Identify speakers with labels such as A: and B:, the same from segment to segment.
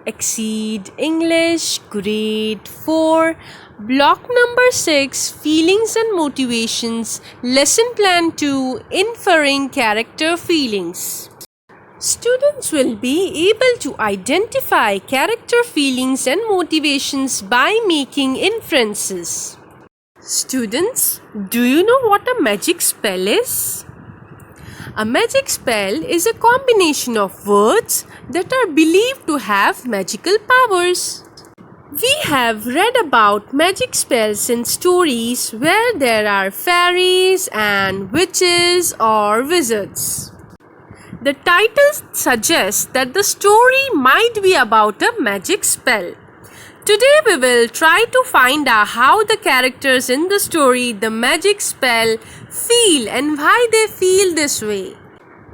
A: XSEED English Grade 4 Block number 6 Feelings and Motivations Lesson Plan 2 Inferring Character Feelings. Students will be able to identify character feelings and motivations by making inferences. Students, do you know what a magic spell is? A magic spell is a combination of words that are believed to have magical powers. We have read about magic spells in stories where there are fairies and witches or wizards. The title suggests that the story might be about a magic spell. Today we will try to find out how the characters in the story The Magic Spell feel and why they feel this way.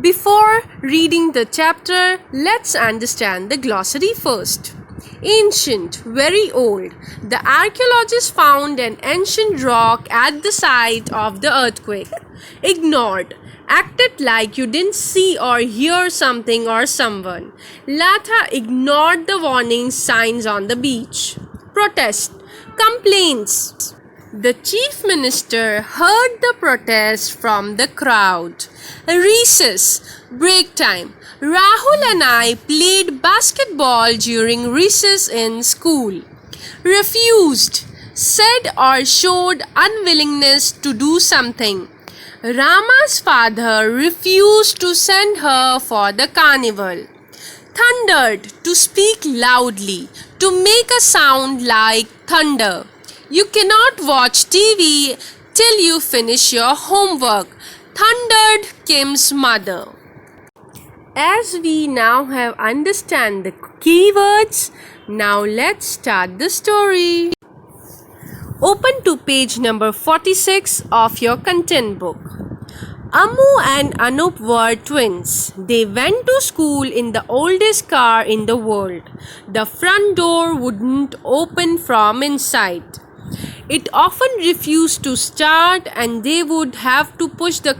A: Before reading the chapter, let's understand the glossary first. Ancient, very old. The archaeologists found an ancient rock at the site of the earthquake. Ignored. Acted like you didn't see or hear something or someone. Latha ignored the warning signs on the beach. Protest. Complaints. The chief minister heard the protest from the crowd. Recess. Break time. Rahul and I played basketball during recess in school. Refused. Said or showed unwillingness to do something. Rama's father refused to send her for the carnival. Thundered, to speak loudly, to make a sound like thunder. You cannot watch TV till you finish your homework. Thundered Kim's mother. As we now have understand the keywords, now let's start the story. Open to page number 46 of your content book. Ammu and Anup were twins. They went to school in the oldest car in the world. The front door wouldn't open from inside. It often refused to start and they would have to push the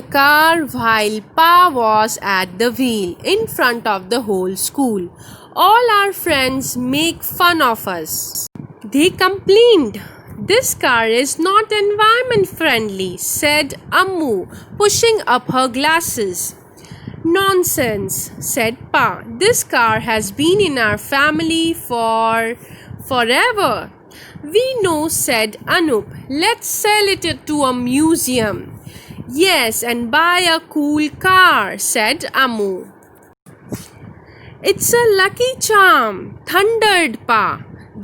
A: car while Pa was at the wheel in front of the whole school. All our friends make fun of us. They complained, "This car is not environment friendly," said Ammu, pushing up her glasses. "Nonsense," said Pa. "This car has been in our family for forever." "We know," said Anup. "Let's sell it to a museum." "Yes, and buy a cool car," said Ammu. "It's a lucky charm," thundered Pa.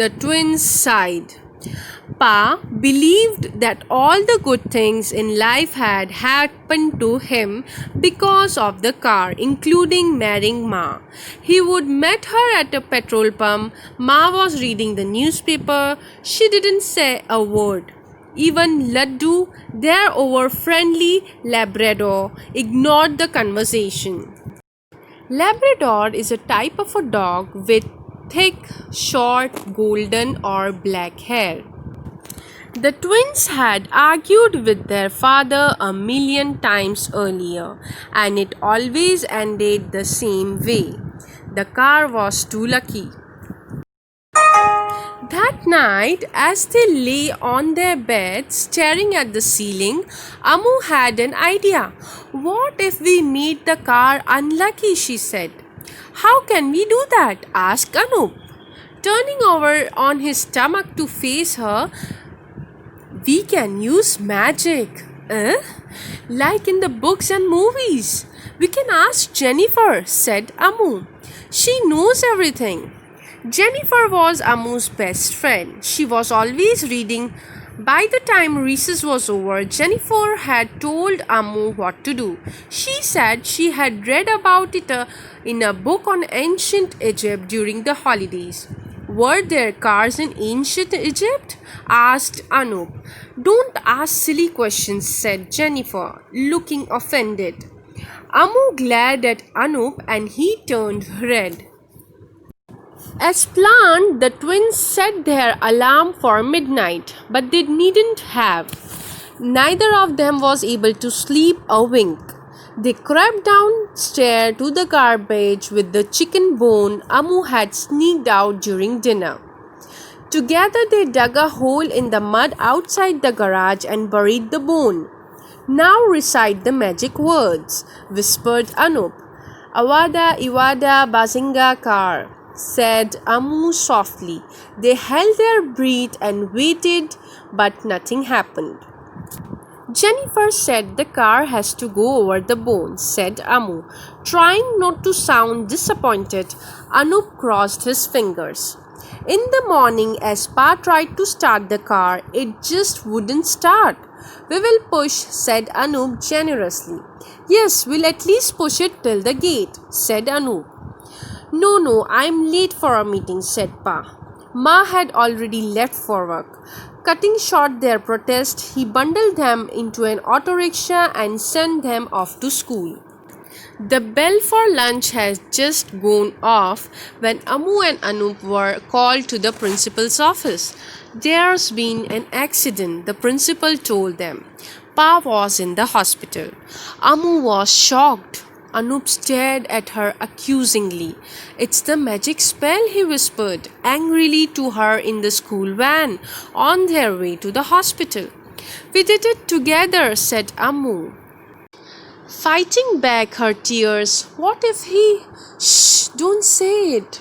A: The twins sighed. Pa believed that all the good things in life had happened to him because of the car, including marrying Ma. He would met her at a petrol pump. Ma was reading the newspaper. She didn't say a word. Even Laddu, their over-friendly Labrador, ignored the conversation. Labrador is a type of a dog with thick, short, golden or black hair. The twins had argued with their father a million times earlier, and it always ended the same way. The car was too lucky. That night, as they lay on their beds staring at the ceiling, Ammu had an idea. "What if we made the car unlucky?" she said. "How can we do that?" asked Anup. Turning over on his stomach to face her, "We can use magic." "Like in the books and movies." "We can ask Jennifer," said Ammu. "She knows everything." Jennifer was Ammu's best friend. She was always reading. By the time recess was over, Jennifer had told Ammu what to do. She said she had read about it in a book on ancient Egypt during the holidays. "Were there cars in ancient Egypt?" asked Anup. "Don't ask silly questions," said Jennifer, looking offended. Ammu glared at Anup and he turned red. As planned, the twins set their alarm for midnight, but they needn't have. Neither of them was able to sleep a wink. They crept downstairs to the garbage with the chicken bone Amu had sneaked out during dinner. Together they dug a hole in the mud outside the garage and buried the bone. Now recite the magic words, whispered Anup. Awada Iwada Bazinga Kar, said Amu softly. They held their breath and waited, but nothing happened. Jennifer said the car has to go over the bone, said Amu. Trying not to sound disappointed, Anup crossed his fingers. In the morning, as Pa tried to start the car, it just wouldn't start. We will push, said Anup generously. Yes, we'll at least push it till the gate, said Anup. No, I'm late for a meeting, said Pa. Ma had already left for work. Cutting short their protest, he bundled them into an auto rickshaw and sent them off to school. The bell for lunch had just gone off when Amu and Anup were called to the principal's office. There's been an accident, the principal told them. Pa was in the hospital. Amu was shocked. Anup stared at her accusingly. It's the magic spell, he whispered angrily to her in the school van on their way to the hospital. We did it together, said Amu, fighting back her tears. What if he... Shh, don't say it.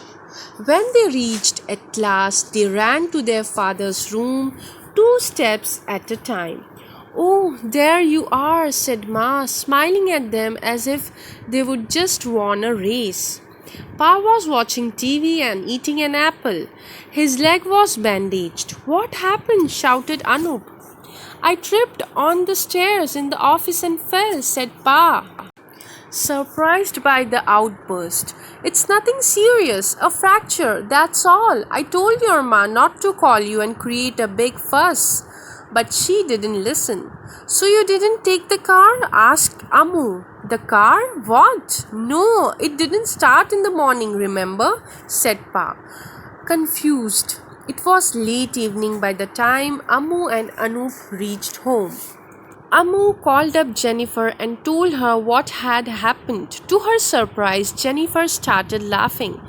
A: When they reached at last, they ran to their father's room, 2 steps at a time. Oh, there you are, said Ma, smiling at them as if they would just won a race. Pa was watching TV and eating an apple. His leg was bandaged. What happened? Shouted Anup. I tripped on the stairs in the office and fell, said Pa, surprised by the outburst. It's nothing serious, a fracture, that's all. I told your ma not to call you and create a big fuss. But she didn't listen. So you didn't take the car? Asked Amu. The car? What? No, it didn't start in the morning, remember? Said Pa, confused. It was late evening by the time Amu and Anup reached home. Amu called up Jennifer and told her what had happened. To her surprise, Jennifer started laughing.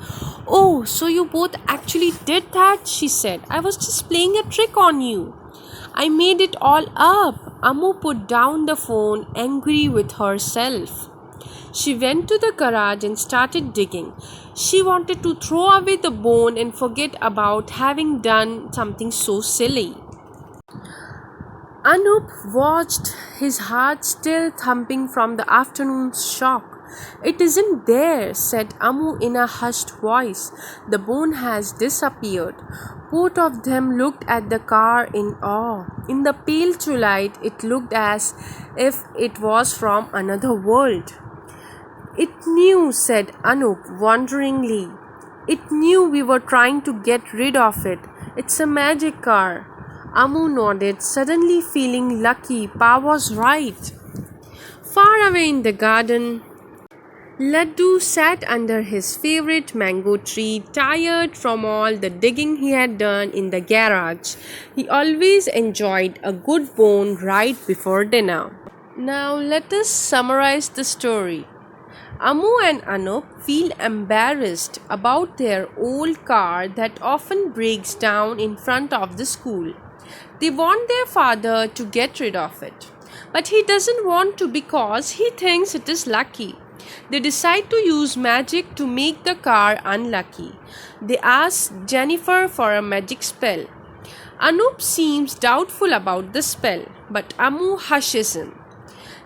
A: Oh, so you both actually did that, she said. I was just playing a trick on you. I made it all up. Amu put down the phone, angry with herself. She went to the garage and started digging. She wanted to throw away the bone and forget about having done something so silly. Anup watched, his heart still thumping from the afternoon's shock. It isn't there, said Amu in a hushed voice. The bone has disappeared. Both of them looked at the car in awe. In the pale twilight, it looked as if it was from another world. It knew, said Anup wonderingly. It knew we were trying to get rid of it. It's a magic car. Amu nodded, suddenly feeling lucky. Pa was right. Far away in the garden, Laddu sat under his favorite mango tree, tired from all the digging he had done in the garage. He always enjoyed a good bone right before dinner. Now let us summarize the story. Amu and Anup feel embarrassed about their old car that often breaks down in front of the school. They want their father to get rid of it, but he doesn't want to because he thinks it is lucky. They decide to use magic to make the car unlucky. They ask Jennifer for a magic spell. Anup seems doubtful about the spell, but Amu hushes him.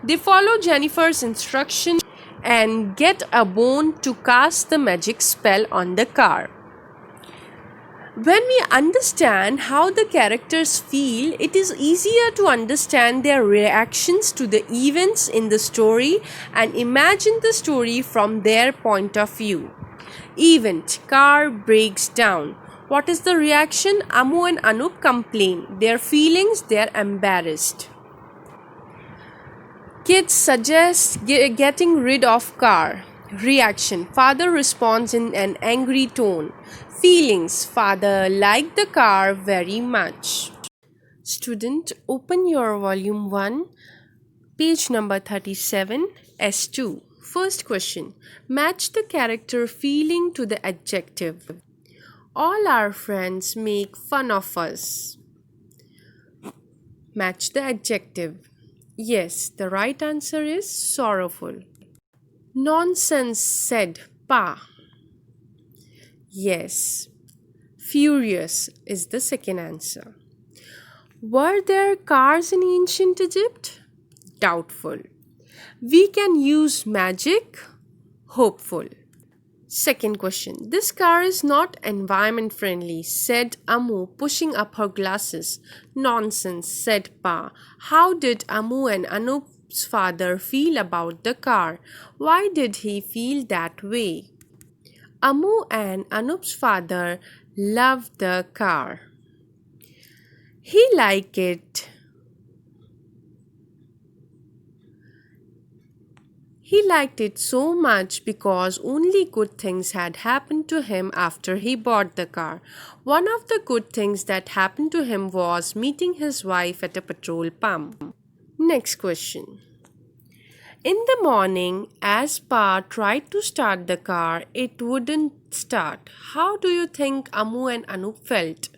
A: They follow Jennifer's instructions and get a bone to cast the magic spell on the car. When we understand how the characters feel, it is easier to understand their reactions to the events in the story and imagine the story from their point of view. Event: car breaks down. What is the reaction? Amu and Anup complain. Their feelings: they're embarrassed. Kids suggest getting rid of car. Reaction: father responds in an angry tone. Feelings: father liked the car very much. Student, open your volume 1, page number 37. S2. First question. Match the character feeling to the adjective. All our friends make fun of us. Match the adjective. Yes, the right answer is sorrowful. Nonsense, said Pa. Yes, furious is the second answer. Were there cars in ancient Egypt? Doubtful. We can use magic? Hopeful. Second question. This car is not environment friendly, said Amu, pushing up her glasses. Nonsense, said Pa. How did Amu and Anup's father feel about the car? Why did he feel that way? Amu and Anup's father loved the car. He liked it. He liked it so much because only good things had happened to him after he bought the car. One of the good things that happened to him was meeting his wife at a petrol pump. Next question. In the morning, as Pa tried to start the car, it wouldn't start. How do you think Amu and Anup felt?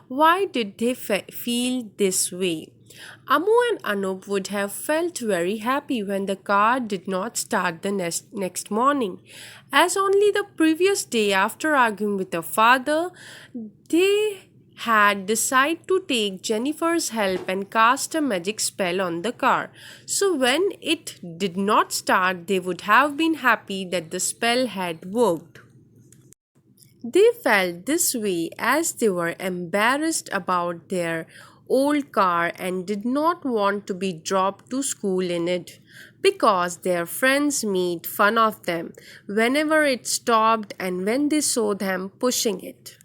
A: Why did they feel this way? Amu and Anup would have felt very happy when the car did not start the next morning. As only the previous day, after arguing with their father, they had decided to take Jennifer's help and cast a magic spell on the car. So when it did not start, they would have been happy that the spell had worked. They felt this way as they were embarrassed about their old car and did not want to be dropped to school in it because their friends made fun of them whenever it stopped and when they saw them pushing it.